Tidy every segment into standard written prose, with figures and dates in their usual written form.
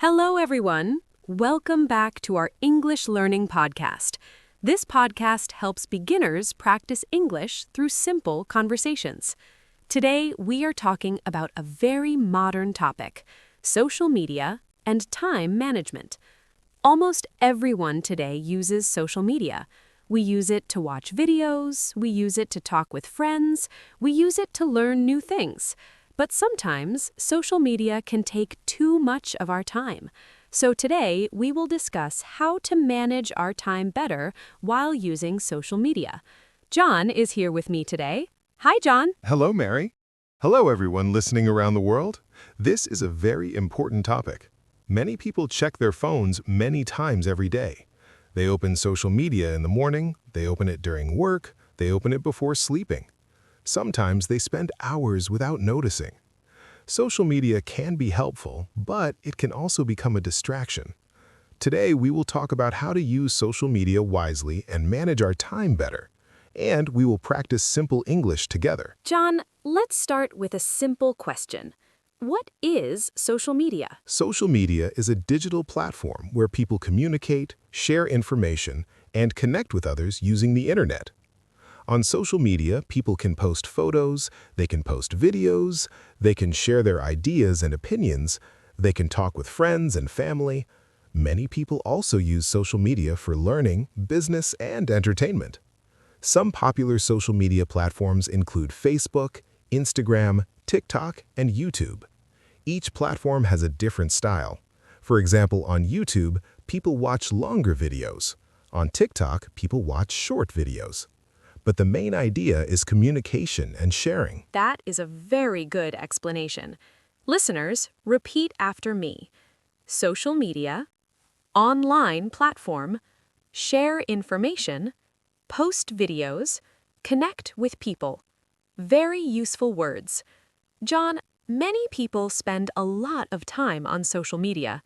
Hello, everyone. Welcome back to our English Learning Podcast. This podcast helps beginners practice English through simple conversations. Today, we are talking about a very modern topic, social media and time management. Almost everyone today uses social media. We use it to watch videos, we use it to talk with friends, we use it to learn new things. But sometimes, social media can take too much of our time. So today, we will discuss how to manage our time better while using social media. John is here with me today. Hi, John. Hello, Mary. Hello, everyone listening around the world. This is a very important topic. Many people check their phones many times every day. They open social media in the morning, they open it during work, they open it before sleeping. Sometimes they spend hours without noticing. Social media can be helpful, but it can also become a distraction. Today, we will talk about how to use social media wisely and manage our time better. And we will practice simple English together. John, let's start with a simple question. What is social media? Social media is a digital platform where people communicate, share information, and connect with others using the internet. On social media, people can post photos, they can post videos, they can share their ideas and opinions, they can talk with friends and family. Many people also use social media for learning, business, and entertainment. Some popular social media platforms include Facebook, Instagram, TikTok, and YouTube. Each platform has a different style. For example, on YouTube, people watch longer videos. On TikTok, people watch short videos. But the main idea is communication and sharing. That is a very good explanation. Listeners, repeat after me. Social media, online platform, share information, post videos, connect with people. Very useful words. John, many people spend a lot of time on social media.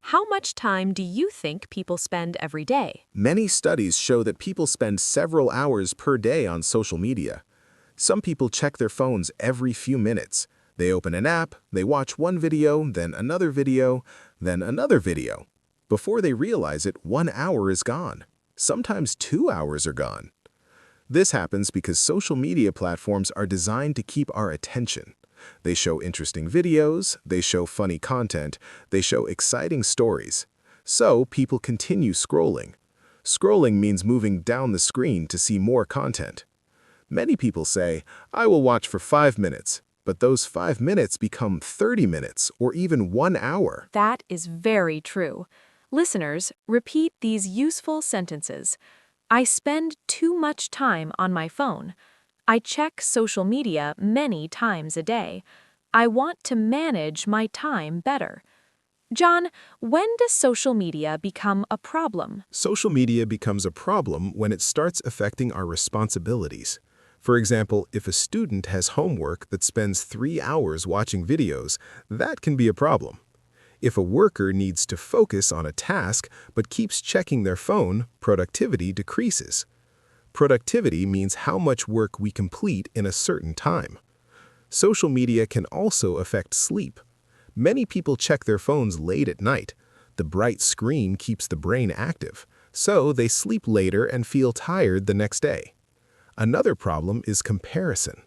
How much time do you think people spend every day? Many studies show that people spend several hours per day on social media. Some people check their phones every few minutes. They open an app, they watch one video, then another video, then another video. Before they realize it, 1 hour is gone. Sometimes 2 hours are gone. This happens because social media platforms are designed to keep our attention. They show interesting videos, they show funny content, they show exciting stories. So people continue scrolling. Scrolling means moving down the screen to see more content. Many people say, I will watch for 5 minutes, but those 5 minutes become 30 minutes or even 1 hour. That is very true. Listeners, repeat these useful sentences. I spend too much time on my phone. I check social media many times a day. I want to manage my time better. John, when does social media become a problem? Social media becomes a problem when it starts affecting our responsibilities. For example, if a student has homework that spends 3 hours watching videos, that can be a problem. If a worker needs to focus on a task but keeps checking their phone, productivity decreases. Productivity means how much work we complete in a certain time. Social media can also affect sleep. Many people check their phones late at night. The bright screen keeps the brain active, so they sleep later and feel tired the next day. Another problem is comparison.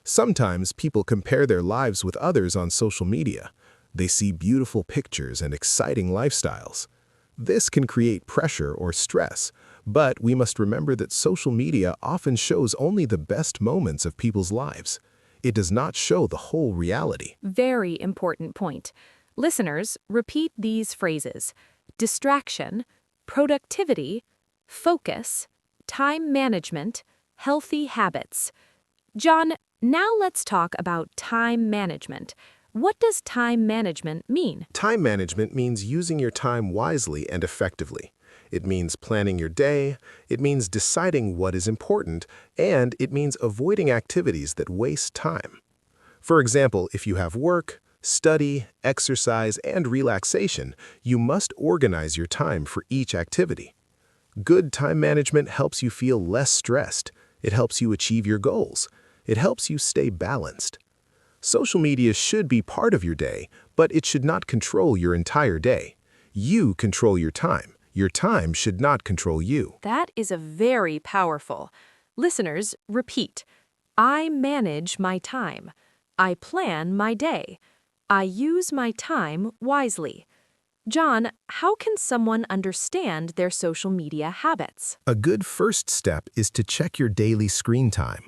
Sometimes people compare their lives with others on social media. They see beautiful pictures and exciting lifestyles. This can create pressure or stress, but we must remember that social media often shows only the best moments of people's lives. It does not show the whole reality. Very important point. Listeners, repeat these phrases. Distraction, productivity, focus, time management, healthy habits. John, now let's talk about time management. What does time management mean? Time management means using your time wisely and effectively. It means planning your day, it means deciding what is important, and it means avoiding activities that waste time. For example, if you have work, study, exercise, and relaxation, you must organize your time for each activity. Good time management helps you feel less stressed. It helps you achieve your goals. It helps you stay balanced. Social media should be part of your day, but it should not control your entire day. You control your time. Your time should not control you. That is a very powerful. Listeners, repeat. I manage my time. I plan my day. I use my time wisely. John, how can someone understand their social media habits? A good first step is to check your daily screen time.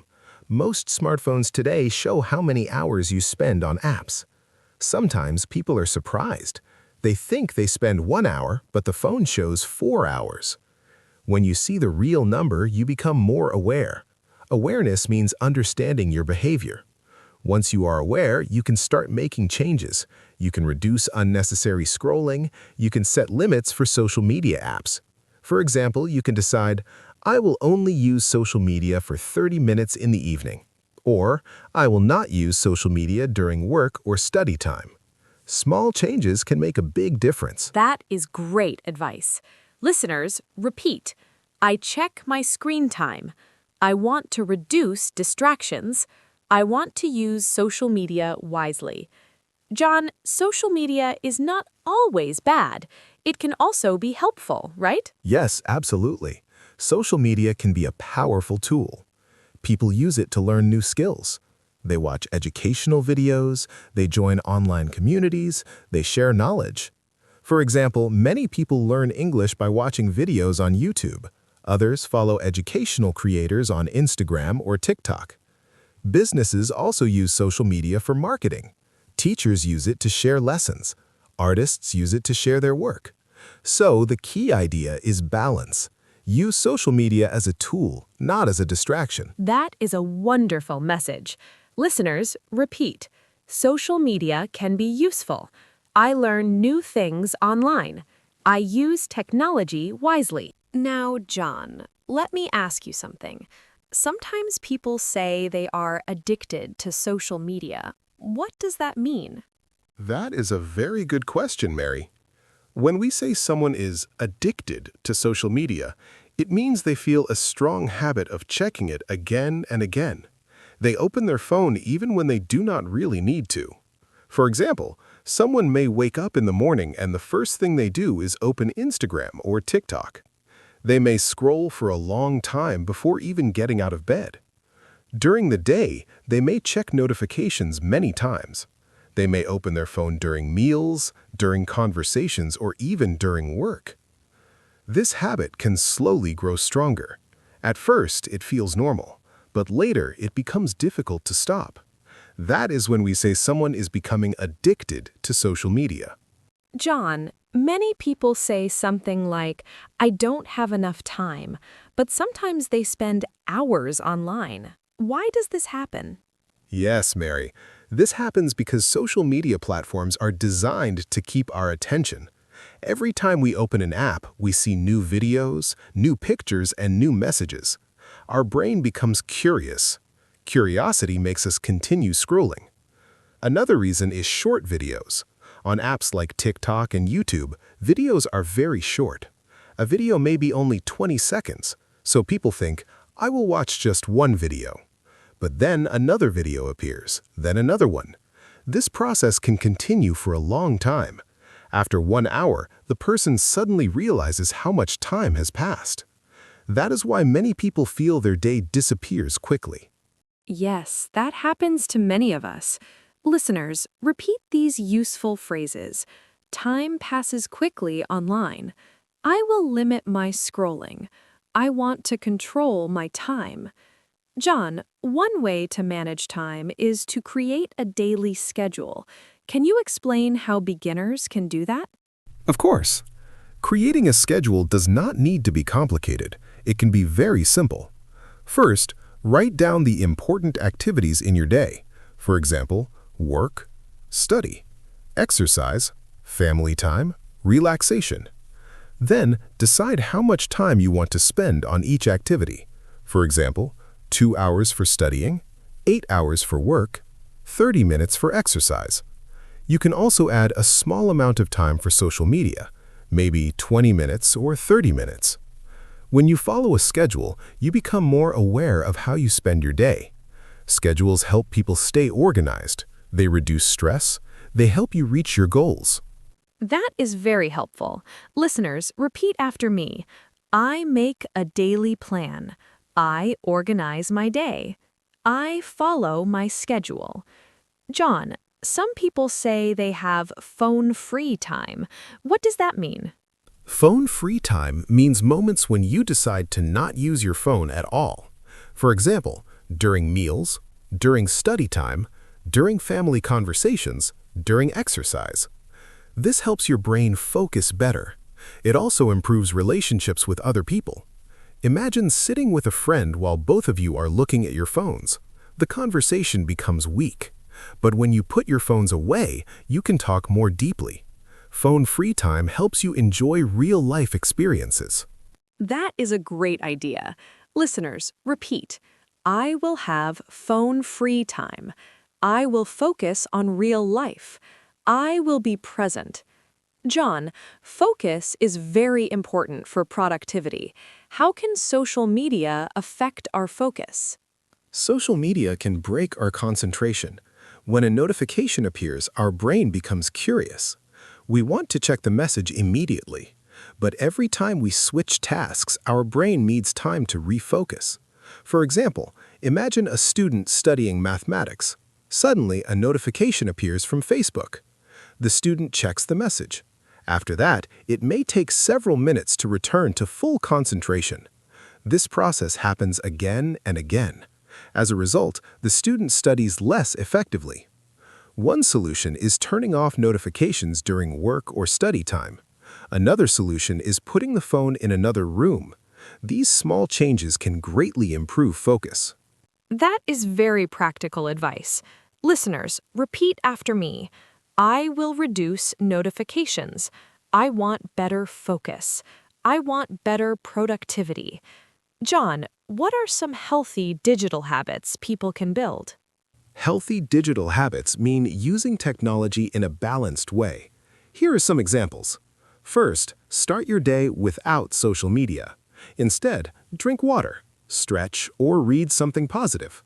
Most smartphones today show how many hours you spend on apps. Sometimes people are surprised. They think they spend 1 hour, but the phone shows 4 hours. When you see the real number, you become more aware. Awareness means understanding your behavior. Once you are aware, you can start making changes. You can reduce unnecessary scrolling. You can set limits for social media apps. For example, you can decide, I will only use social media for 30 minutes in the evening. Or, I will not use social media during work or study time. Small changes can make a big difference. That is great advice. Listeners, repeat. I check my screen time. I want to reduce distractions. I want to use social media wisely. John, social media is not always bad. It can also be helpful, right? Yes, absolutely. Social media can be a powerful tool. People use it to learn new skills. They watch educational videos, they join online communities, they share knowledge. For example, many people learn English by watching videos on YouTube. Others follow educational creators on Instagram or TikTok. Businesses also use social media for marketing. Teachers use it to share lessons. Artists use it to share their work. So the key idea is balance. Use social media as a tool, not as a distraction. That is a wonderful message. Listeners, repeat. Social media can be useful. I learn new things online. I use technology wisely. Now, John, let me ask you something. Sometimes people say they are addicted to social media. What does that mean? That is a very good question, Mary. When we say someone is addicted to social media, it means they feel a strong habit of checking it again and again. They open their phone even when they do not really need to. For example, someone may wake up in the morning and the first thing they do is open Instagram or TikTok. They may scroll for a long time before even getting out of bed. During the day, they may check notifications many times. They may open their phone during meals, during conversations, or even during work. This habit can slowly grow stronger. At first, it feels normal, but later it becomes difficult to stop. That is when we say someone is becoming addicted to social media. John, many people say something like, I don't have enough time, but sometimes they spend hours online. Why does this happen? Yes, Mary. This happens because social media platforms are designed to keep our attention. Every time we open an app, we see new videos, new pictures, and new messages. Our brain becomes curious. Curiosity makes us continue scrolling. Another reason is short videos. On apps like TikTok and YouTube, videos are very short. A video may be only 20 seconds, so people think, I will watch just one video. But then another video appears, then another one. This process can continue for a long time. After 1 hour, the person suddenly realizes how much time has passed. That is why many people feel their day disappears quickly. Yes, that happens to many of us. Listeners, repeat these useful phrases. Time passes quickly online. I will limit my scrolling. I want to control my time. John, one way to manage time is to create a daily schedule. Can you explain how beginners can do that? Of course. Creating a schedule does not need to be complicated. It can be very simple. First, write down the important activities in your day. For example, work, study, exercise, family time, relaxation. Then, decide how much time you want to spend on each activity. For example, 2 hours for studying, 8 hours for work, 30 minutes for exercise. You can also add a small amount of time for social media, maybe 20 minutes or 30 minutes. When you follow a schedule, you become more aware of how you spend your day. Schedules help people stay organized. They reduce stress. They help you reach your goals. That is very helpful. Listeners, repeat after me. I make a daily plan. I organize my day. I follow my schedule. John, some people say they have phone-free time. What does that mean? Phone-free time means moments when you decide to not use your phone at all. For example, during meals, during study time, during family conversations, during exercise. This helps your brain focus better. It also improves relationships with other people. Imagine sitting with a friend while both of you are looking at your phones. The conversation becomes weak. But when you put your phones away, you can talk more deeply. Phone-free time helps you enjoy real-life experiences. That is a great idea. Listeners, repeat. I will have phone-free time. I will focus on real life. I will be present. John, focus is very important for productivity. How can social media affect our focus? Social media can break our concentration. When a notification appears, our brain becomes curious. We want to check the message immediately. But every time we switch tasks, our brain needs time to refocus. For example, imagine a student studying mathematics. Suddenly, a notification appears from Facebook. The student checks the message. After that, it may take several minutes to return to full concentration. This process happens again and again. As a result, the student studies less effectively. One solution is turning off notifications during work or study time. Another solution is putting the phone in another room. These small changes can greatly improve focus. That is very practical advice. Listeners, repeat after me. I will reduce notifications. I want better focus. I want better productivity. John, what are some healthy digital habits people can build? Healthy digital habits mean using technology in a balanced way. Here are some examples. First, start your day without social media. Instead, drink water, stretch, or read something positive.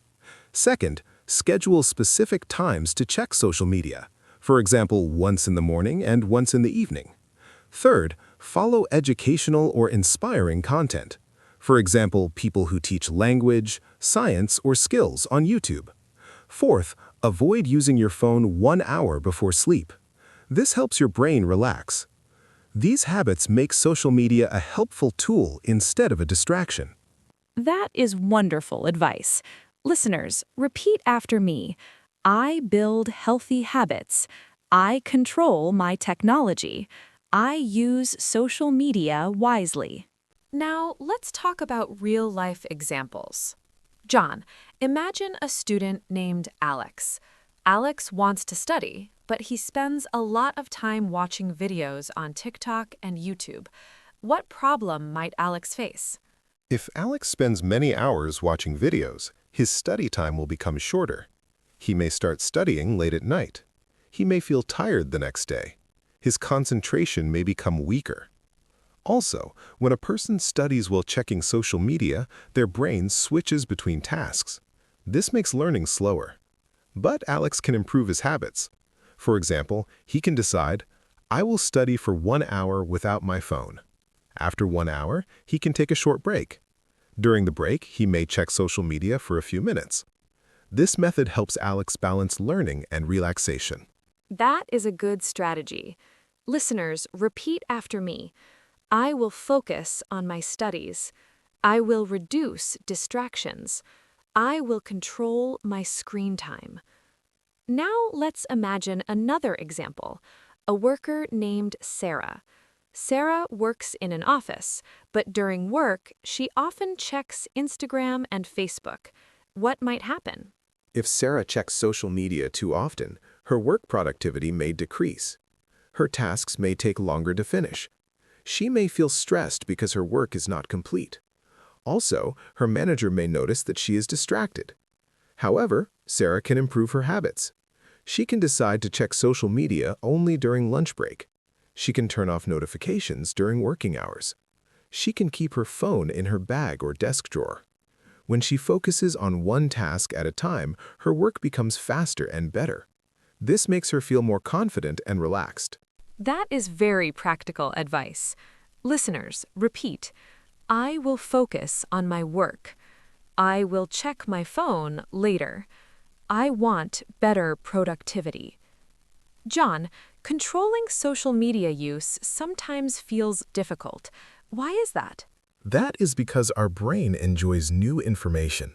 Second, schedule specific times to check social media. For example, once in the morning and once in the evening. Third, follow educational or inspiring content. For example, people who teach language, science, or skills on YouTube. Fourth, avoid using your phone 1 hour before sleep. This helps your brain relax. These habits make social media a helpful tool instead of a distraction. That is wonderful advice. Listeners, repeat after me. I build healthy habits. I control my technology. I use social media wisely. Now, let's talk about real-life examples. John, imagine a student named Alex. Alex wants to study, but he spends a lot of time watching videos on TikTok and YouTube. What problem might Alex face? If Alex spends many hours watching videos, his study time will become shorter. He may start studying late at night. He may feel tired the next day. His concentration may become weaker. Also, when a person studies while checking social media, their brain switches between tasks. This makes learning slower. But Alex can improve his habits. For example, he can decide, I will study for 1 hour without my phone. After 1 hour, he can take a short break. During the break, he may check social media for a few minutes. This method helps Alex balance learning and relaxation. That is a good strategy. Listeners, repeat after me. I will focus on my studies. I will reduce distractions. I will control my screen time. Now let's imagine another example. A worker named Sarah. Sarah works in an office, but during work, she often checks Instagram and Facebook. What might happen? If Sarah checks social media too often, her work productivity may decrease. Her tasks may take longer to finish. She may feel stressed because her work is not complete. Also, her manager may notice that she is distracted. However, Sarah can improve her habits. She can decide to check social media only during lunch break. She can turn off notifications during working hours. She can keep her phone in her bag or desk drawer. When she focuses on one task at a time, her work becomes faster and better. This makes her feel more confident and relaxed. That is very practical advice. Listeners, repeat. I will focus on my work. I will check my phone later. I want better productivity. John, controlling social media use sometimes feels difficult. Why is that? That is because our brain enjoys new information.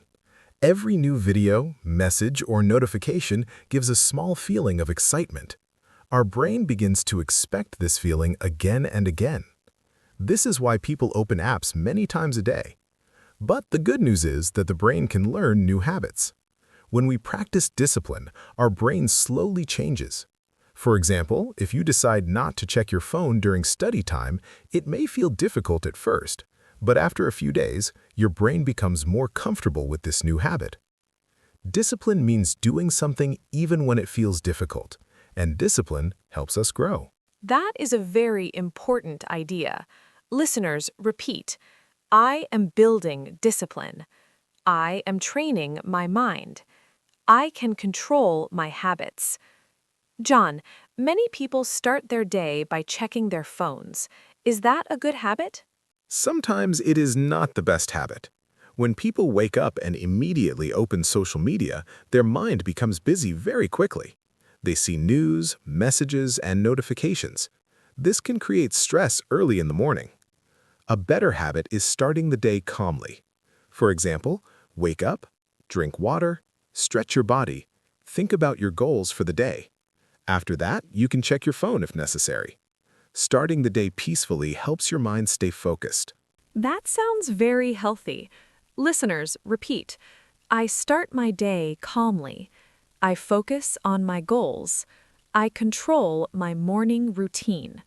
Every new video, message, or notification gives a small feeling of excitement. Our brain begins to expect this feeling again and again. This is why people open apps many times a day. But the good news is that the brain can learn new habits. When we practice discipline, our brain slowly changes. For example, if you decide not to check your phone during study time, it may feel difficult at first, but after a few days, your brain becomes more comfortable with this new habit. Discipline means doing something even when it feels difficult, and discipline helps us grow. That is a very important idea. Listeners, repeat. I am building discipline. I am training my mind. I can control my habits. John, many people start their day by checking their phones. Is that a good habit? Sometimes it is not the best habit. When people wake up and immediately open social media, their mind becomes busy very quickly. They see news, messages, and notifications. This can create stress early in the morning. A better habit is starting the day calmly. For example, wake up, drink water, stretch your body, think about your goals for the day. After that, you can check your phone if necessary. Starting the day peacefully helps your mind stay focused. That sounds very healthy. Listeners, repeat. I start my day calmly. I focus on my goals. I control my morning routine.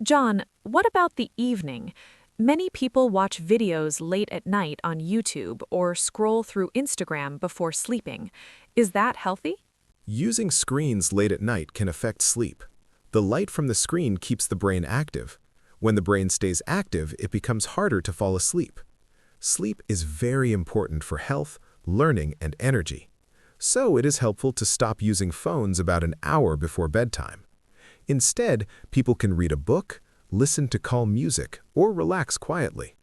John, what about the evening? Many people watch videos late at night on YouTube or scroll through Instagram before sleeping. Is that healthy? Using screens late at night can affect sleep. The light from the screen keeps the brain active. When the brain stays active, it becomes harder to fall asleep. Sleep is very important for health, learning, and energy. So it is helpful to stop using phones about an hour before bedtime. Instead, people can read a book, listen to calm music, or relax quietly.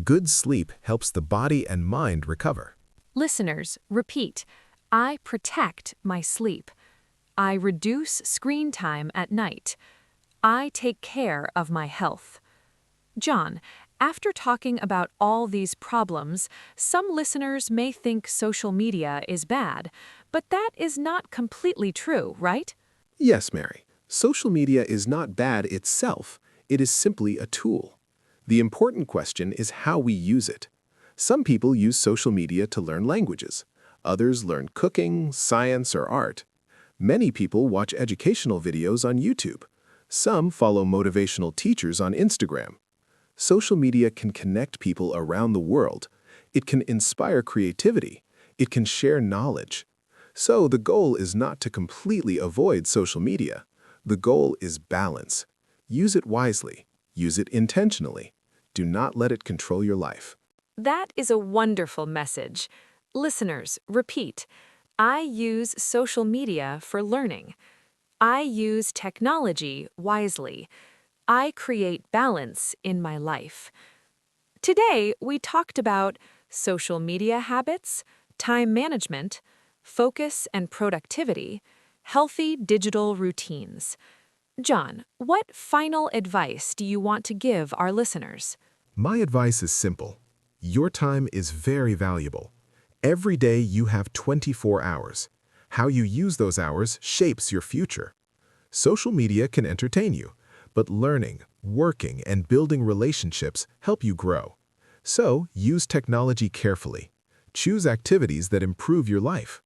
Good sleep helps the body and mind recover. Listeners, repeat. I protect my sleep. I reduce screen time at night. I take care of my health. John, after talking about all these problems, some listeners may think social media is bad, but that is not completely true, right? Yes, Mary. Social media is not bad itself. It is simply a tool. The important question is how we use it. Some people use social media to learn languages. Others learn cooking, science, or art. Many people watch educational videos on YouTube. Some follow motivational teachers on Instagram. Social media can connect people around the world. It can inspire creativity. It can share knowledge. So the goal is not to completely avoid social media. The goal is balance. Use it wisely. Use it intentionally. Do not let it control your life. That is a wonderful message. Listeners, repeat. I use social media for learning. I use technology wisely. I create balance in my life. Today, we talked about social media habits, time management, focus and productivity, healthy digital routines. John, what final advice do you want to give our listeners? My advice is simple. Your time is very valuable. Every day you have 24 hours. How you use those hours shapes your future. Social media can entertain you, but learning, working, and building relationships help you grow. So use technology carefully. Choose activities that improve your life.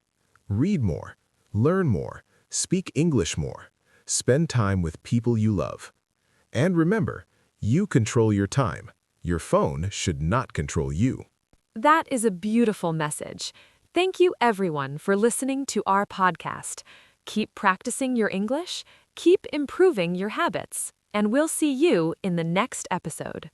Read more, learn more, speak English more. Spend time with people you love. And remember, you control your time. Your phone should not control you. That is a beautiful message. Thank you, everyone, for listening to our podcast. Keep practicing your English, keep improving your habits, and we'll see you in the next episode.